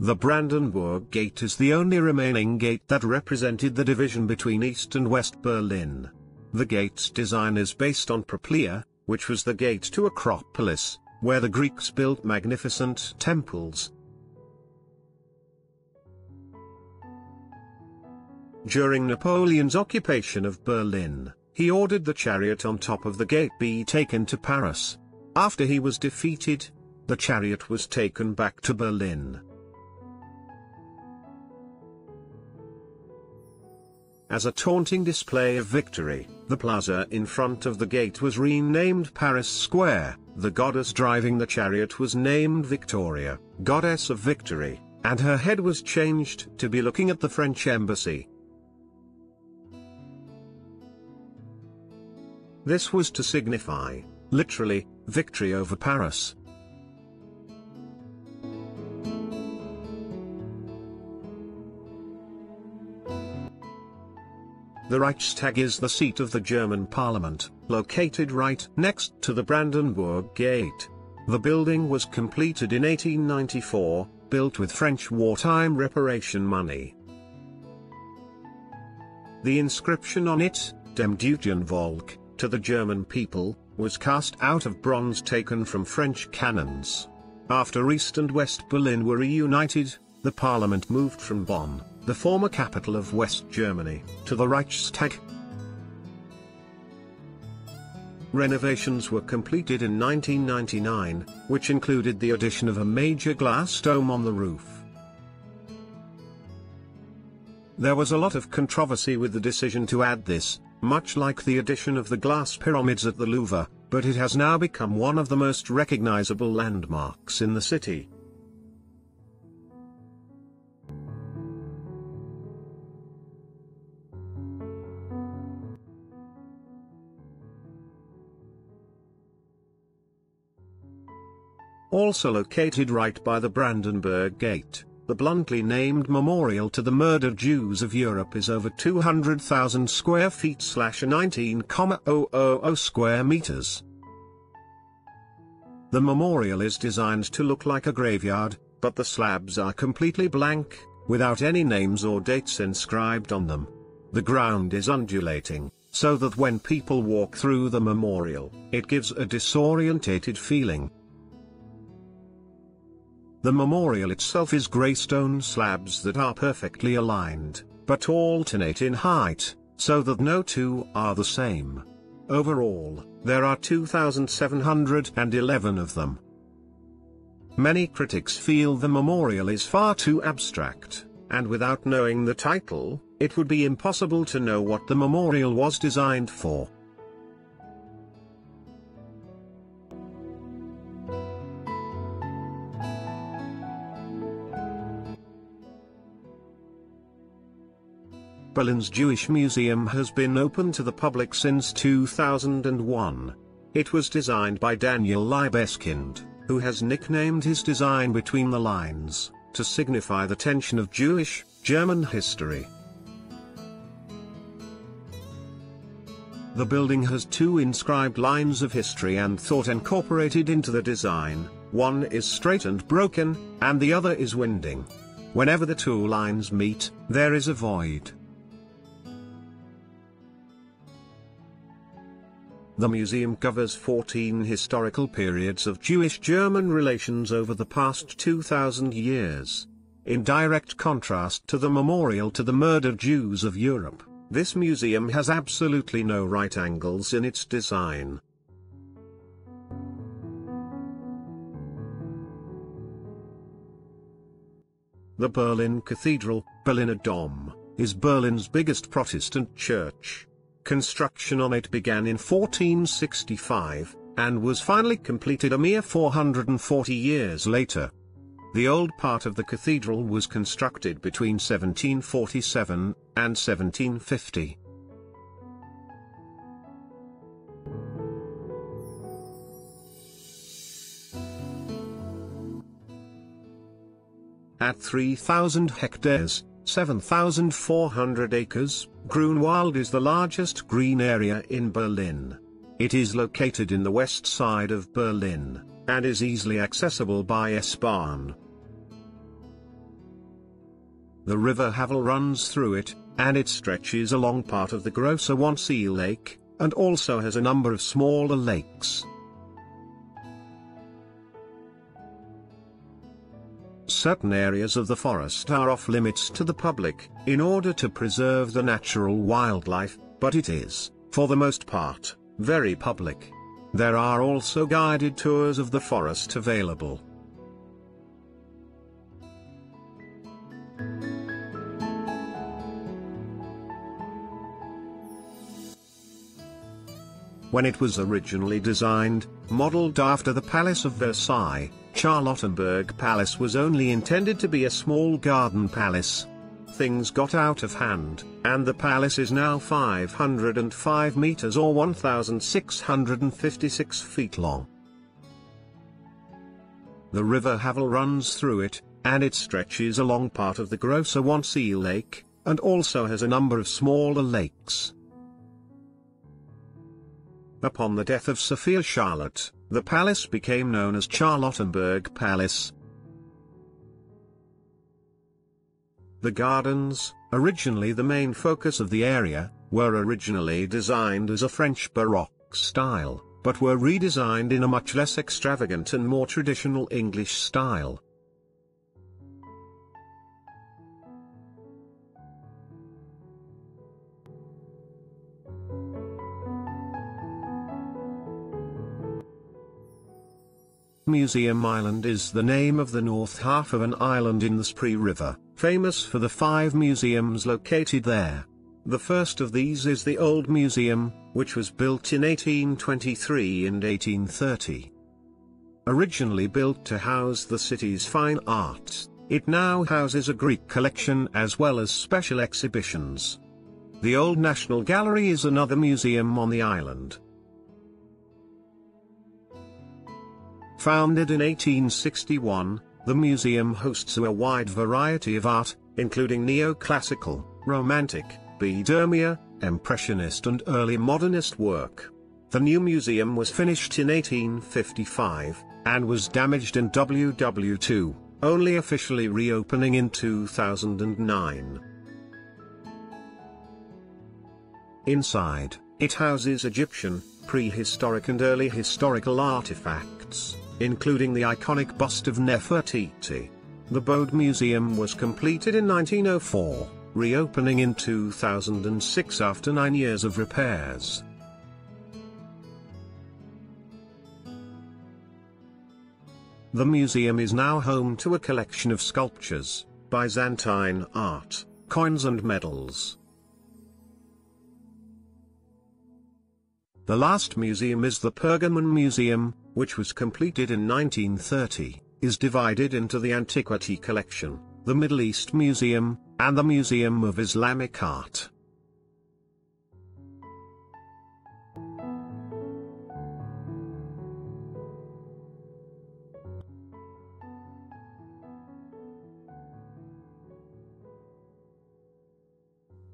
The Brandenburg Gate is the only remaining gate that represented the division between East and West Berlin. The gate's design is based on Propylaea, which was the gate to Acropolis, where the Greeks built magnificent temples. During Napoleon's occupation of Berlin, he ordered the chariot on top of the gate be taken to Paris. After he was defeated, the chariot was taken back to Berlin. As a taunting display of victory, the plaza in front of the gate was renamed Paris Square. The goddess driving the chariot was named Victoria, goddess of victory, and her head was changed to be looking at the French embassy. This was to signify, literally, victory over Paris. The Reichstag is the seat of the German parliament, located right next to the Brandenburg Gate. The building was completed in 1894, built with French wartime reparation money. The inscription on it, Dem Deutschen Volke, to the German people, was cast out of bronze taken from French cannons. After East and West Berlin were reunited, the parliament moved from Bonn, the former capital of West Germany, to the Reichstag. Renovations were completed in 1999, which included the addition of a major glass dome on the roof. There was a lot of controversy with the decision to add this, much like the addition of the glass pyramids at the Louvre, but it has now become one of the most recognizable landmarks in the city. Also located right by the Brandenburg Gate, the bluntly named Memorial to the Murdered Jews of Europe is over 200,000 square feet /19,000 square meters. The memorial is designed to look like a graveyard, but the slabs are completely blank, without any names or dates inscribed on them. The ground is undulating, so that when people walk through the memorial, it gives a disorientated feeling. The memorial itself is grey stone slabs that are perfectly aligned, but alternate in height, so that no two are the same. Overall, there are 2,711 of them. Many critics feel the memorial is far too abstract, and without knowing the title, it would be impossible to know what the memorial was designed for. Berlin's Jewish Museum has been open to the public since 2001. It was designed by Daniel Libeskind, who has nicknamed his design Between the Lines, to signify the tension of Jewish-German history. The building has two inscribed lines of history and thought incorporated into the design. One is straight and broken, and the other is winding. Whenever the two lines meet, there is a void. The museum covers 14 historical periods of Jewish-German relations over the past 2,000 years. In direct contrast to the memorial to the murdered Jews of Europe, this museum has absolutely no right angles in its design. The Berlin Cathedral, Berliner Dom, is Berlin's biggest Protestant church. Construction on it began in 1465, and was finally completed a mere 440 years later. The old part of the cathedral was constructed between 1747 and 1750. At 3,000 hectares, 7,400 acres, Grunewald is the largest green area in Berlin. It is located in the west side of Berlin, and is easily accessible by S-Bahn. The river Havel runs through it, and it stretches along part of the Grosser Wannsee Lake, and also has a number of smaller lakes. Certain areas of the forest are off limits to the public, in order to preserve the natural wildlife, but it is, for the most part, very public. There are also guided tours of the forest available. When it was originally designed, modeled after the Palace of Versailles, Charlottenburg Palace was only intended to be a small garden palace. Things got out of hand, and the palace is now 505 meters or 1,656 feet long. The river Havel runs through it, and it stretches along part of the Grosser Wannsee Lake, and also has a number of smaller lakes. Upon the death of Sophia Charlotte, the palace became known as Charlottenburg Palace. The gardens, originally the main focus of the area, were originally designed as a French Baroque style, but were redesigned in a much less extravagant and more traditional English style. Museum Island is the name of the north half of an island in the Spree River, famous for the 5 museums located there. The first of these is the Old Museum, which was built in 1823 and 1830. Originally built to house the city's fine arts, it now houses a Greek collection as well as special exhibitions. The Old National Gallery is another museum on the island. Founded in 1861, the museum hosts a wide variety of art, including neoclassical, romantic, Biedermeier, Impressionist and early modernist work. The new museum was finished in 1855, and was damaged in WW2, only officially reopening in 2009. Inside, it houses Egyptian, prehistoric and early historical artifacts, including the iconic bust of Nefertiti. The Bode Museum was completed in 1904, reopening in 2006 after 9 years of repairs. The museum is now home to a collection of sculptures, Byzantine art, coins and medals. The last museum is the Pergamon Museum, which was completed in 1930, is divided into the Antiquity Collection, the Middle East Museum, and the Museum of Islamic Art.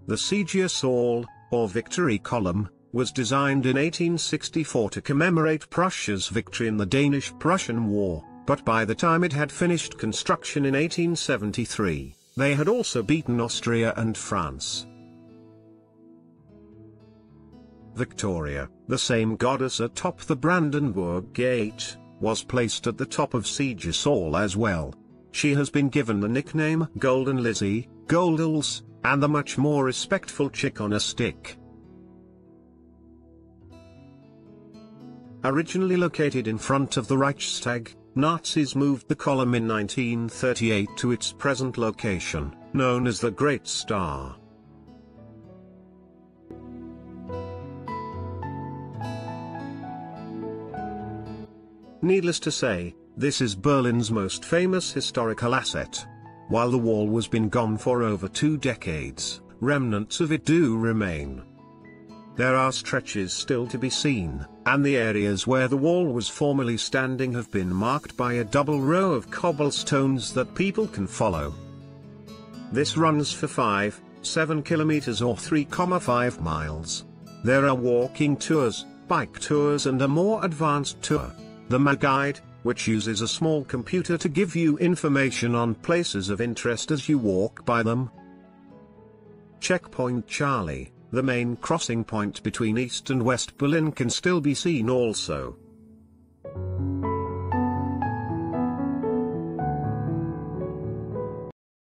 The Sieges Hall, or Victory Column, was designed in 1864 to commemorate Prussia's victory in the Danish-Prussian War, but by the time it had finished construction in 1873, they had also beaten Austria and France. Victoria, the same goddess atop the Brandenburg Gate, was placed at the top of Sieges Hall as well. She has been given the nickname Golden Lizzy, Goldels, and the much more respectful Chick on a Stick. Originally located in front of the Reichstag, Nazis moved the column in 1938 to its present location, known as the Great Star. Needless to say, this is Berlin's most famous historical asset. While the wall has been gone for over 2 decades, remnants of it do remain. There are stretches still to be seen, and the areas where the wall was formerly standing have been marked by a double row of cobblestones that people can follow. This runs for 5-7 kilometers or 3,5 miles. There are walking tours, bike tours and a more advanced tour. The guide, which uses a small computer to give you information on places of interest as you walk by them. Checkpoint Charlie, the main crossing point between East and West Berlin, can still be seen also.